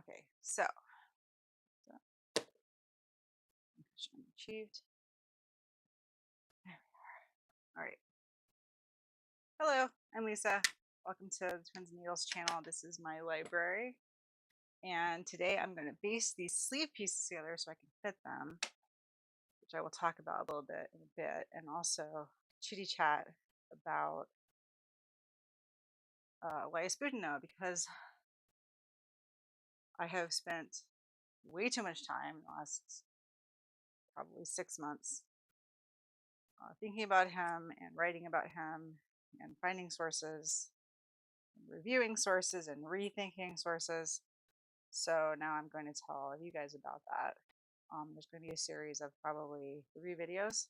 Okay, so mission achieved. There we are. All right. Hello, I'm Lisa. Welcome to the Twins and Needles channel. This is my library, and today I'm going to base these sleeve pieces together so I can fit them, which I will talk about a little bit in a bit, and also chitty chat about Elias Boudinot, because I have spent way too much time in the last probably 6 months thinking about him and writing about him and finding sources and reviewing sources and rethinking sources. So now I'm going to tell you guys about that. There's going to be a series of probably 3 videos,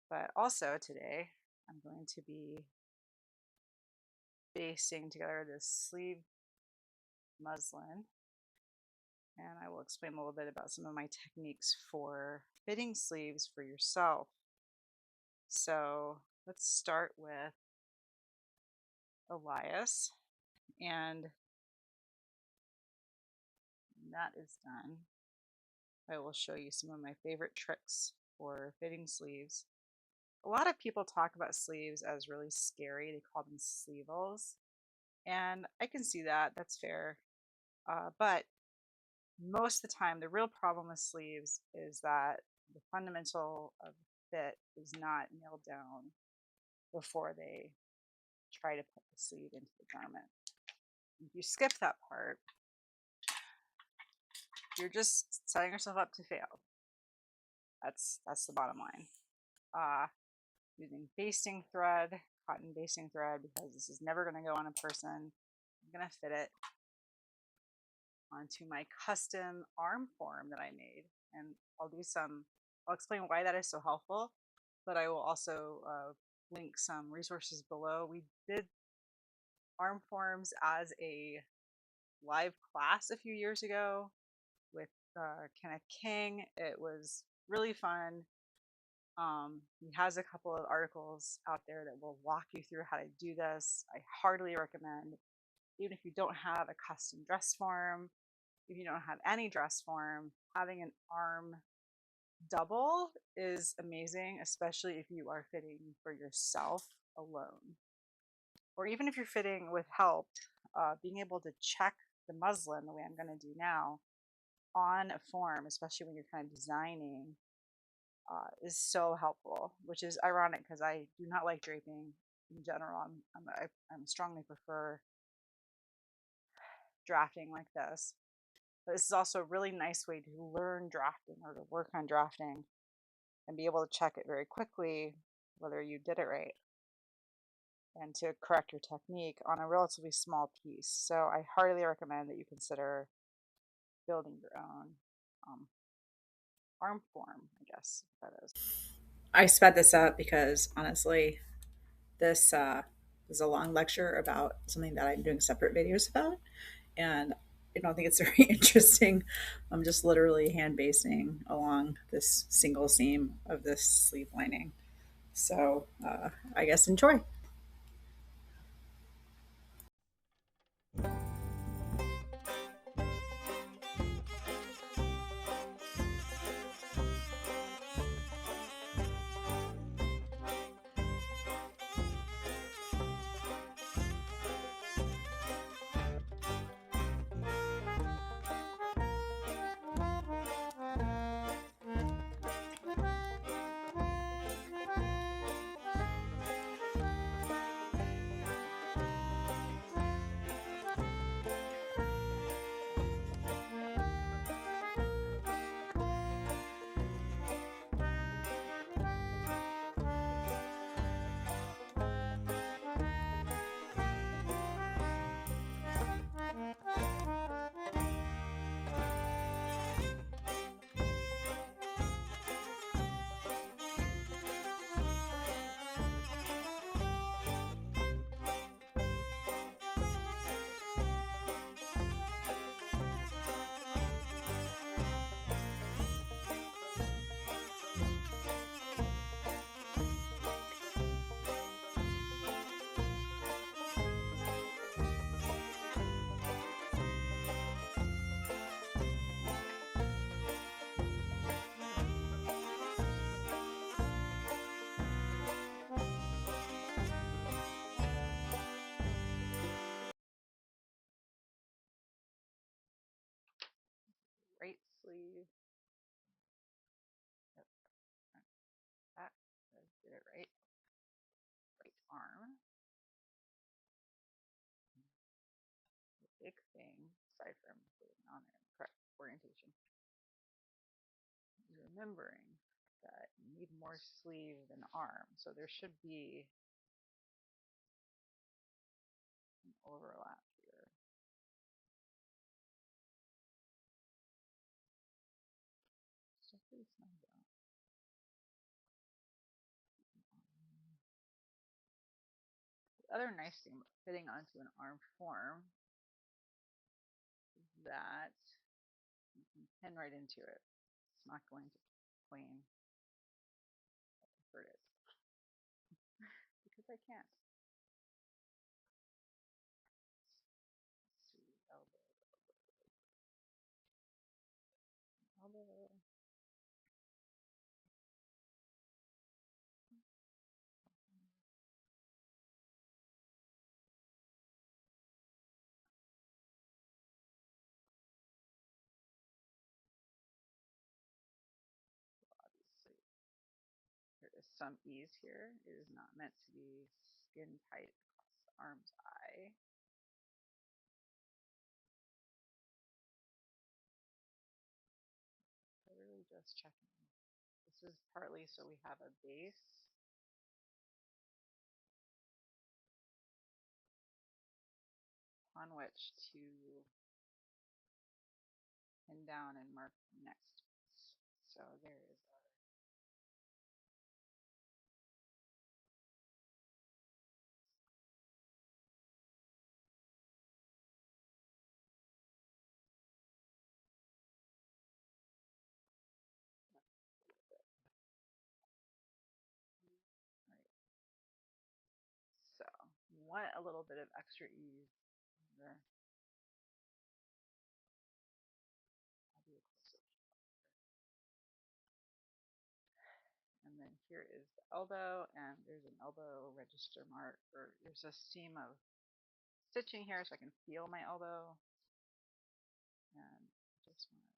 but also today I'm going to be basting together this sleeve muslin, and I will explain a little bit about some of my techniques for fitting sleeves for yourself. So let's start with Elias, and when that is done, I will show you some of my favorite tricks for fitting sleeves. A lot of people talk about sleeves as really scary. They call them sleevels, and I can see that. That's fair. But most of the time, the real problem with sleeves is that the fundamental of the fit is not nailed down before they try to put the sleeve into the garment. If you skip that part, you're just setting yourself up to fail. That's the bottom line. Using basting thread, cotton basting thread, because this is never going to go on a person. I'm going to fit it onto my custom arm form that I made, and I'll explain why that is so helpful, but I will also link some resources below. We did arm forms as a live class a few years ago with Kenneth King. It was really fun. He has a couple of articles out there that will walk you through how to do this. I heartily recommend, even if you don't have a custom dress form, if you don't have any dress form, having an arm double is amazing, especially if you are fitting for yourself alone. Or even if you're fitting with help, being able to check the muslin the way I'm going to do now on a form, especially when you're kind of designing, is so helpful, which is ironic because I do not like draping in general. I strongly prefer drafting like this. But this is also a really nice way to learn drafting or to work on drafting and be able to check it very quickly whether you did it right and to correct your technique on a relatively small piece. So I heartily recommend that you consider building your own arm form, I guess that is. I sped this up because honestly, this is a long lecture about something that I'm doing separate videos about, and I don't think it's very interesting. I'm just literally hand basting along this single seam of this sleeve lining. So I guess enjoy. right sleeve. Yep, that did it right. Right arm. The big thing, aside from putting it on there in the correct orientation, is remembering that you need more sleeve than arm. So there should be an overlap here. So pretty snug out. The other nice thing about fitting onto an arm form is that you can pin right into it. It's not going to clean. I hurt it because I can't. Let's see, elbow, elbow. Obviously, there is some ease here. It is not meant to be skin tight across the arm's eye. Literally just checking. This is partly so we have a base on which to pin down and mark the next piece. So there is our right. So you want a little bit of extra ease there. I'll do a close-up. And then here is the elbow, and there's an elbow register mark, or there's a seam of stitching here so I can feel my elbow. And just want to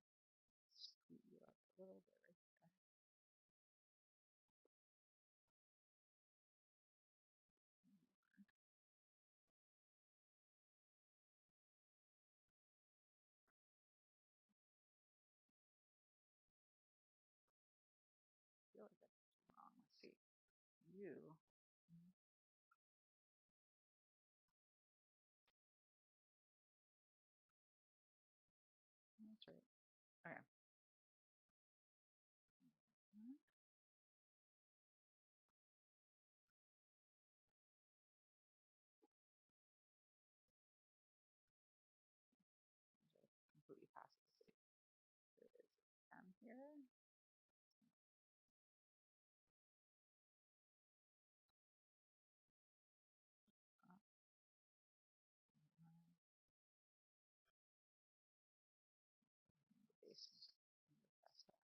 scoot you up a little bit right there. I feel like that's wrong. Let's see. You. That's right. Okay. Completely past the sleeve. There is a hem here.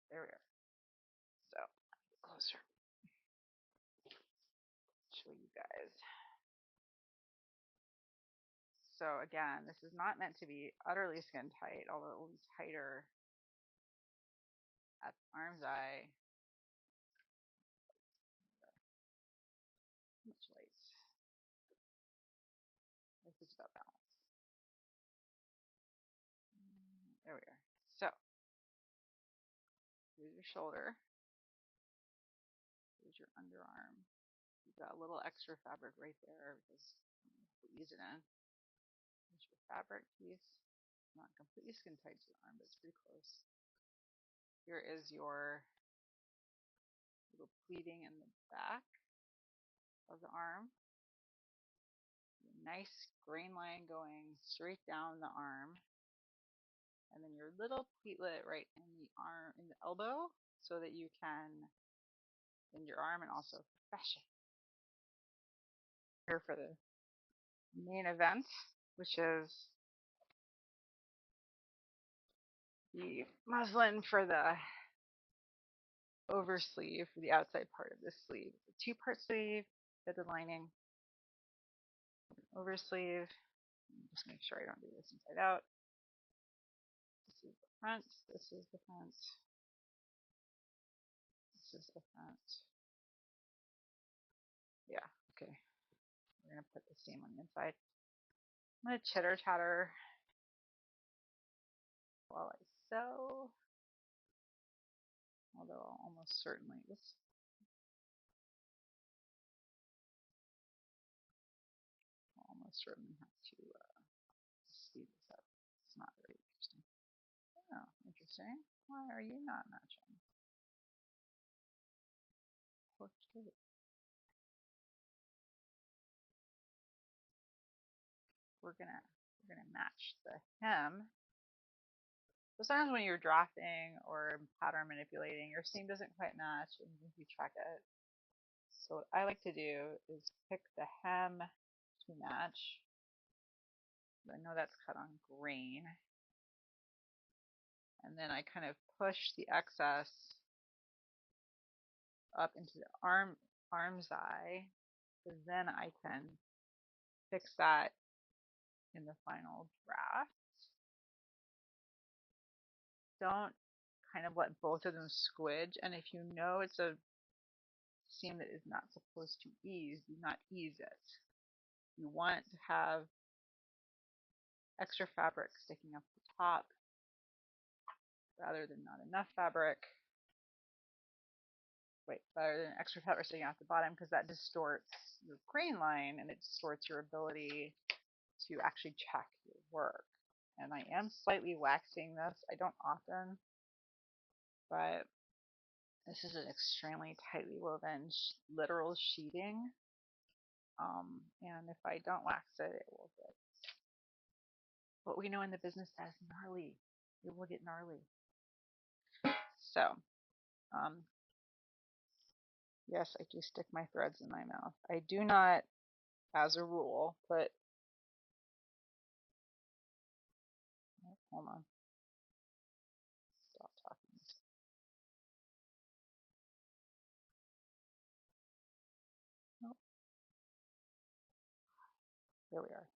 There we are. So closer. Show you guys. So again, this is not meant to be utterly skin tight, although it will be tighter at the arm's eye. Much light. This is about balance. There we are. So here's your shoulder. Here's your underarm. You've got a little extra fabric right there because we'll ease it in. Here's your fabric piece. Not completely skin tight to the arm, but it's pretty close. Here is your little pleating in the back of the arm. Nice grain line going straight down the arm. And then your little pleatlet right in the arm, in the elbow, so that you can bend your arm and also fashion. Here for the main event, which is the muslin for the oversleeve, for the outside part of the sleeve. It's a two-part sleeve, fitted lining, oversleeve. Just make sure I don't do this inside out. This is the front. This is the front. This is the front. Yeah, okay. We're gonna put the seam on the inside. I'm gonna chitter chatter while I sew. Although I'll almost certainly have to speed this up. It's not very interesting. Oh, interesting. Why are you not matching? Okay. We're gonna match the hem. So sometimes when you're drafting or pattern manipulating, your seam doesn't quite match, and you check it. So what I like to do is pick the hem to match. I know that's cut on grain. And then I kind of push the excess up into the arm's eye, because then I can fix that in the final draft. Don't kind of let both of them squidge, and if you know it's a seam that is not supposed to ease, do not ease it. You want to have extra fabric sticking up the top rather than not enough fabric. Rather than extra fabric sticking out the bottom, because that distorts your grain line and it distorts your ability to actually check your work. And I am slightly waxing this. I don't often, but this is an extremely tightly woven literal sheeting. And if I don't wax it, it will get what we know in the business as gnarly. It will get gnarly. So, yes, I do stick my threads in my mouth. I do not, as a rule, put. Oh, hold on. Stop talking. Nope. Here we are.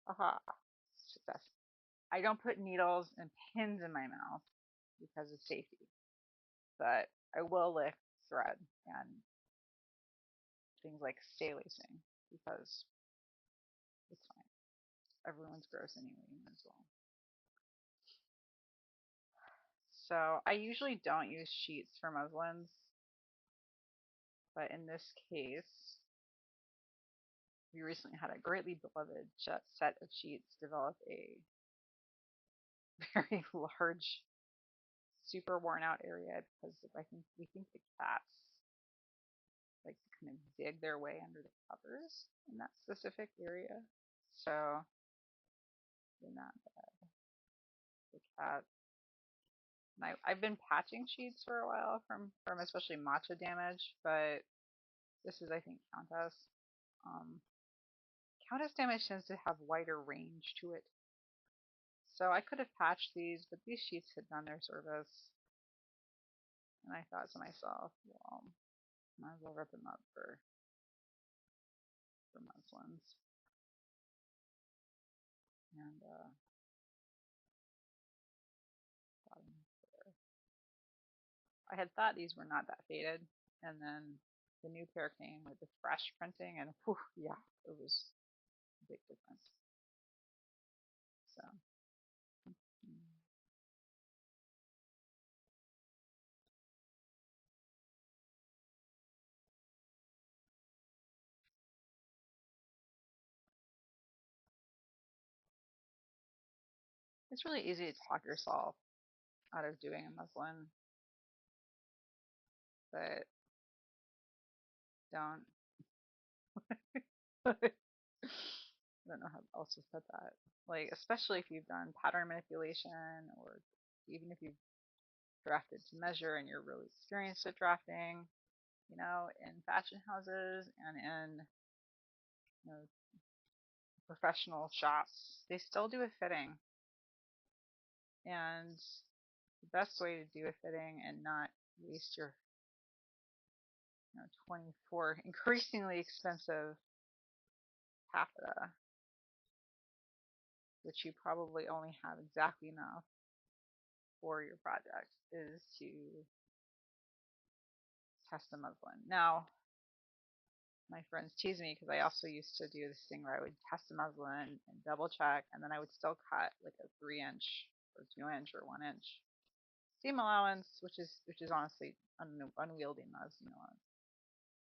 Aha. Success. I don't put needles and pins in my mouth because of safety, but I will lick thread and things like stay lacing because it's fine. Everyone's gross anyway, as well. So I usually don't use sheets for muslins, but in this case, we recently had a greatly beloved set of sheets develop a very large, super worn out area because we think the cats like to kind of dig their way under the covers in that specific area. So they're not bad. The cat. And I've been patching sheets for a while from especially matcha damage, but this is I think Countess. Countess damage tends to have wider range to it. So I could have patched these, but these sheets had done their service. And I thought to myself, well, might as well rip them up for muslins. And I had thought these were not that faded, and then the new pair came with the fresh printing, and whew, yeah, it was a big difference. So, it's really easy to talk yourself out of doing a muslin, but don't. I don't know how else to put that. Like, especially if you've done pattern manipulation, or even if you've drafted to measure and you're really experienced at drafting, in fashion houses and in professional shops, they still do a fitting. And the best way to do a fitting and not waste your 24 increasingly expensive taffeta which you probably only have exactly enough for your project, is to test the muslin. Now, my friends tease me because I also used to do this thing where I would test the muslin and double check, and then I would still cut like a 3-inch or 2-inch or 1-inch seam allowance, which is honestly unwieldy seam allowance.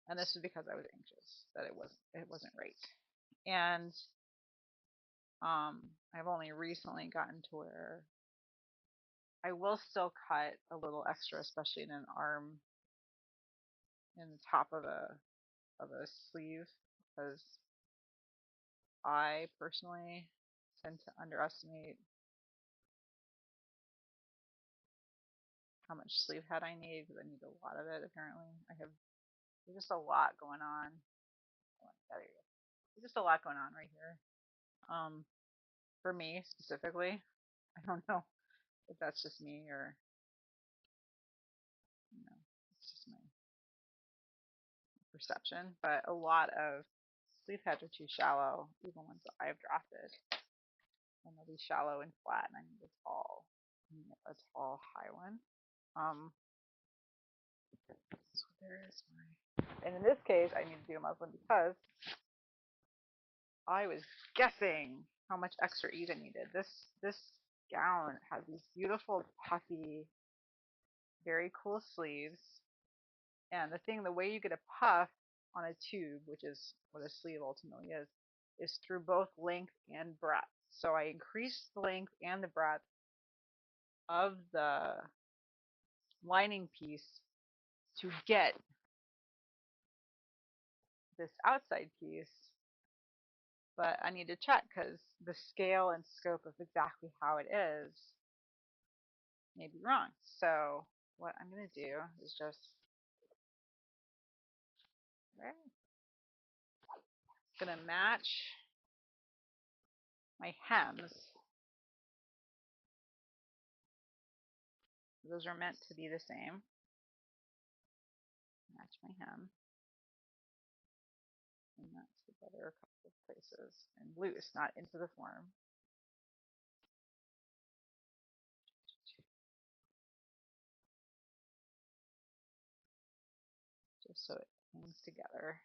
And this was because I was anxious that it wasn't right. And I've only recently gotten to where I will still cut a little extra, especially in an arm, in the top of a sleeve, because I personally tend to underestimate how much sleeve head I need, because I need a lot of it. Apparently, there's just a lot going on. There's just a lot going on right here. For me specifically, I don't know if that's just me or it's just my perception. But a lot of sleeve heads are too shallow, even ones that I've drafted. And they'll be shallow and flat, and I need a tall, high one. So there's my. And in this case, I need to do a muslin because I was guessing how much extra ease I needed. This gown has these beautiful, puffy, very cool sleeves. And the way you get a puff on a tube, which is what a sleeve ultimately is through both length and breadth. So I increased the length and the breadth of the lining piece to get this outside piece, but I need to check because the scale and scope of exactly how it is may be wrong. So what I'm going to do is just going to match my hems. Those are meant to be the same. Match my hem. And match together a couple of places. And loose, not into the form. Just so it hangs together.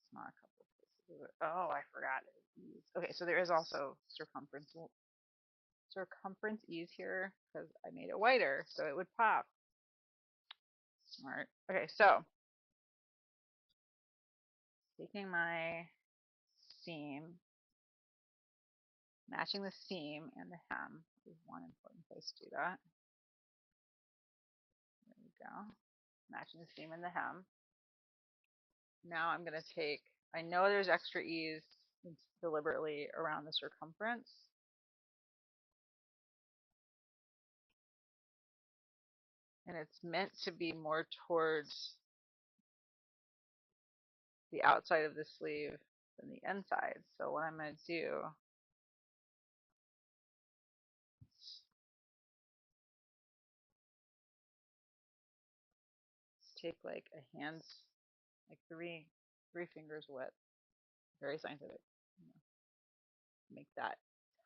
It's not a couple of places. Oh, I forgot it. Okay, so there is also circumference ease here because I made it wider so it would pop. Smart. Okay, so taking my seam, matching the seam and the hem is one important place to do that. There we go. Matching the seam and the hem. Now I'm going to take, I know there's extra ease deliberately around the circumference. And it's meant to be more towards the outside of the sleeve than the inside. So what I'm going to do is take like a hand's, like three fingers width, very scientific, make that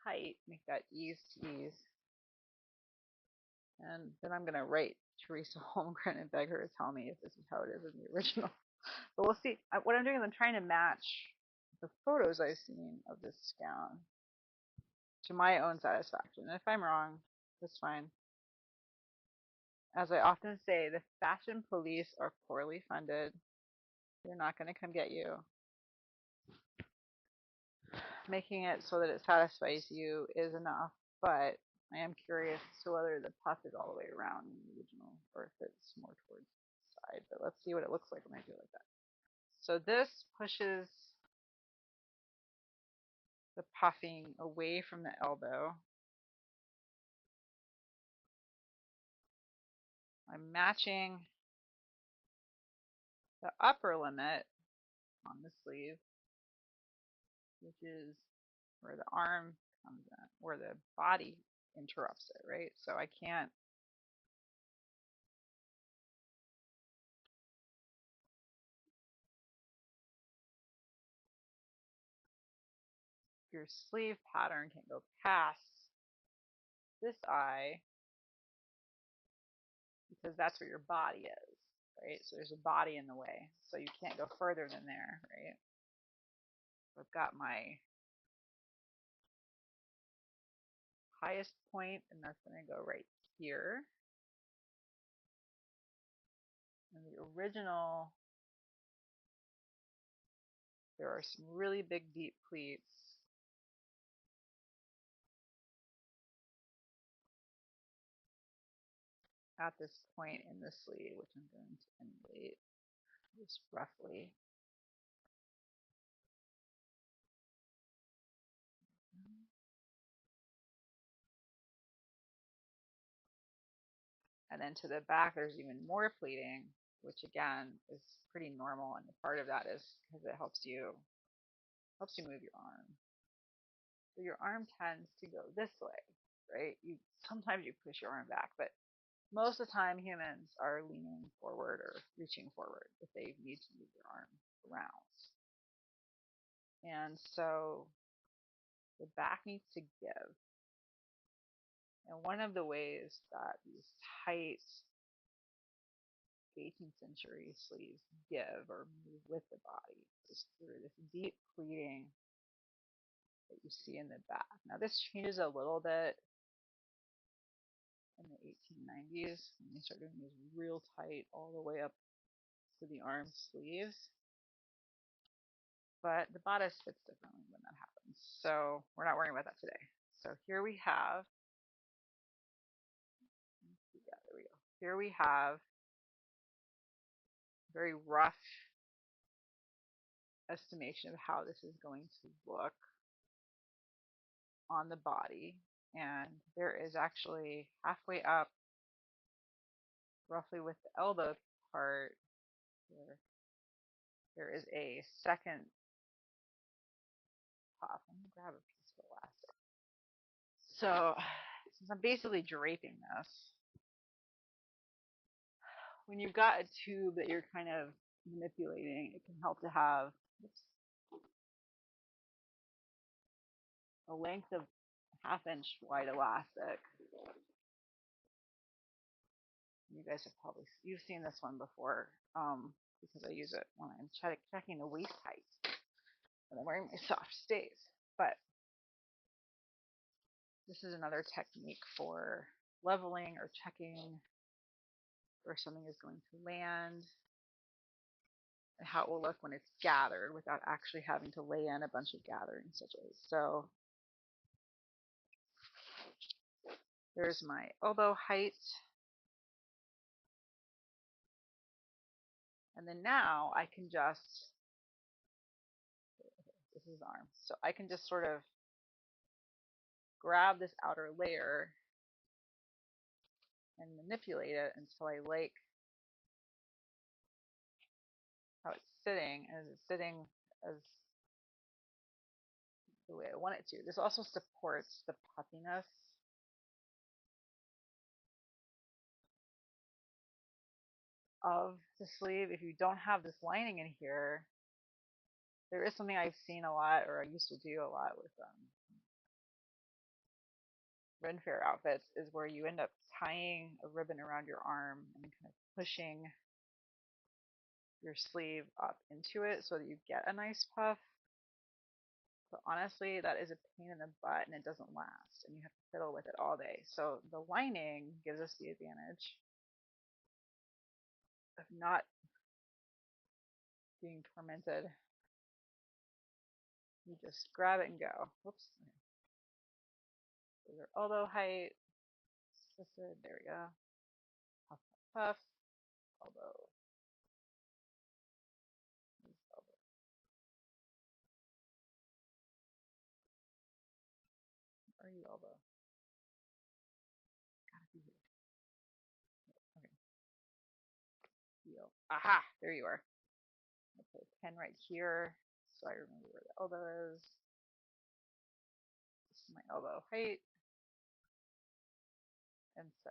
tight, make that ease to ease. And then I'm going to write Teresa Holmgren and beg her to tell me if this is how it is in the original. But we'll see. What I'm doing is I'm trying to match the photos I've seen of this gown to my own satisfaction. And if I'm wrong, that's fine. As I often say, the fashion police are poorly funded. They're not going to come get you. Making it so that it satisfies you is enough, but I am curious as to whether the puff is all the way around in the original or if it's more towards the side. But let's see what it looks like when I do it like that. So this pushes the puffing away from the elbow. I'm matching the upper limit on the sleeve, which is where the arm comes in, where the body interrupts it, right? So I can't. Your sleeve pattern can go past this eye because that's where your body is, right? So there's a body in the way, so you can't go further than there, right? I've got my highest point, and that's going to go right here. And the original, there are some really big deep pleats at this point in the sleeve, which I'm going to emulate just roughly. And then to the back, there's even more pleating, which again is pretty normal. And part of that is because it helps you move your arm. So your arm tends to go this way, right? Sometimes you push your arm back, but most of the time humans are leaning forward or reaching forward if they need to move their arm around. And so the back needs to give. And one of the ways that these tight 18th century sleeves give or move with the body is through this deep pleating that you see in the back. Now this changes a little bit in the 1890s when they start doing these real tight all the way up to the arm sleeves. But the bodice fits differently when that happens. So we're not worrying about that today. So here we have, yeah, there we go. Here we have a very rough estimation of how this is going to look on the body. And there is actually halfway up, roughly with the elbow part, there is a second puff. Let me grab a piece of elastic. So since I'm basically draping this, when you've got a tube that you're kind of manipulating, it can help to have a length of half-inch wide elastic. You guys have probably seen this one before because I use it when I'm checking the waist height when I'm wearing my soft stays. But this is another technique for leveling or checking where something is going to land and how it will look when it's gathered without actually having to lay in a bunch of gathering stitches. So there's my elbow height. And then now I can just, this is arm. So I can just sort of grab this outer layer and manipulate it until I like how it's sitting, as it's sitting as the way I want it to. This also supports the puffiness of the sleeve. If you don't have this lining in here, there is something I've seen a lot, or I used to do a lot with Ren Fair outfits, is where you end up tying a ribbon around your arm and kind of pushing your sleeve up into it so that you get a nice puff. But honestly, that is a pain in the butt and it doesn't last, and you have to fiddle with it all day. So the lining gives us the advantage of not being tormented. You just grab it and go. Whoops. There's our elbow height. Twisted. There we go. Puff, puff, puff. Elbow. Elbow. Where are you, elbow? Gotta be here. Okay. Heel. Aha! There you are. I'll put a pen right here so I remember where the elbow is. This is my elbow height. And so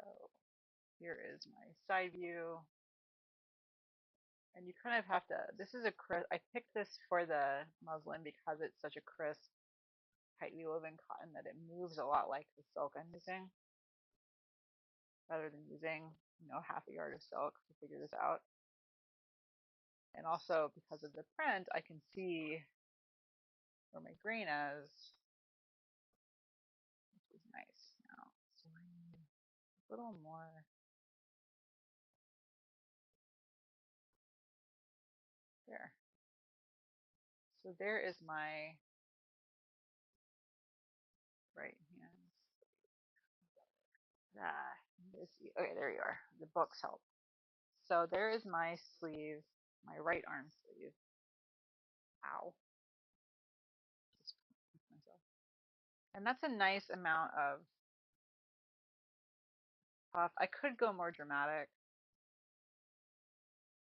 here is my side view. And you kind of have to, this is a crisp, I picked this for the muslin because it's such a crisp, tightly woven cotton that it moves a lot like the silk I'm using, rather than using, half a yard of silk to figure this out. And also because of the print, I can see where my grain is, which is nice. Now, so I need a little more. There. So there is my right hand. Okay, there you are. The books help. So there is my sleeve, my right arm sleeve. Ow. And that's a nice amount of puff. I could go more dramatic,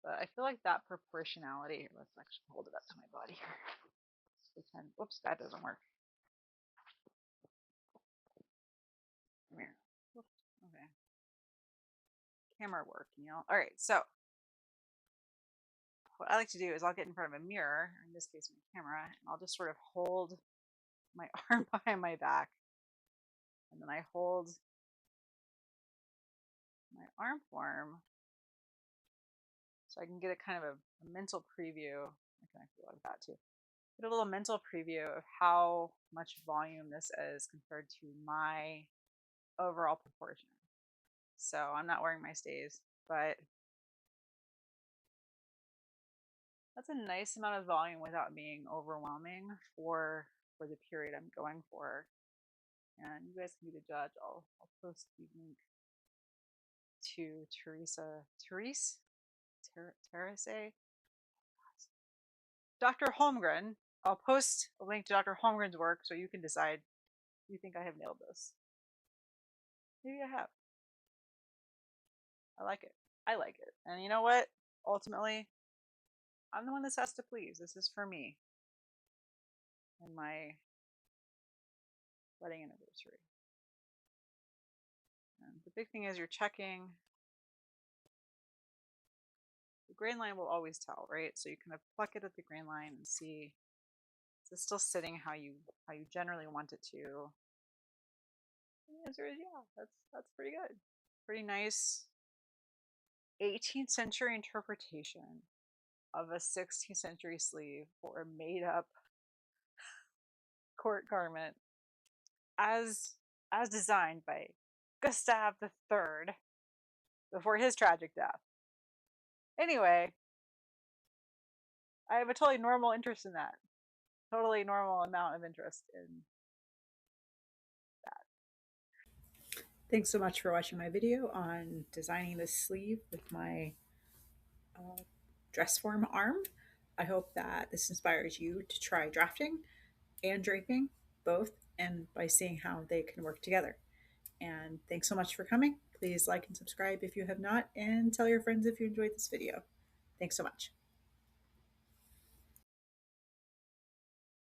but I feel like that proportionality. Let's actually hold it up to my body here. Let's pretend. Whoops, that doesn't work. Come here. Whoops. Okay. Camera work, All right, so what I like to do is I'll get in front of a mirror, in this case my camera, and I'll just sort of hold my arm behind my back, and then I hold my arm form so I can get a kind of a mental preview. I can actually like that too. Get a little mental preview of how much volume this is compared to my overall proportion. So I'm not wearing my stays, but that's a nice amount of volume without being overwhelming for the period I'm going for. And you guys can be the judge. I'll post the link to Therese, Dr. Holmgren. I'll post a link to Dr. Holmgren's work so you can decide if you think I have nailed this. Maybe I have. I like it. I like it. And you know what? Ultimately, I'm the one this has to please. This is for me and my wedding anniversary. And the big thing is you're checking. The grain line will always tell, right? So you kind of pluck it at the grain line and see, is it still sitting how you generally want it to? And the answer is yeah, that's pretty good. Pretty nice 18th century interpretation of a 16th century sleeve for a made up court garment as designed by Gustav III before his tragic death. Anyway, I have a totally normal interest in that. Totally normal amount of interest in that. Thanks so much for watching my video on designing this sleeve with my dress form arm. I hope that this inspires you to try drafting and draping both, and by seeing how they can work together. And thanks so much for coming. Please like and subscribe if you have not, and tell your friends if you enjoyed this video. Thanks so much.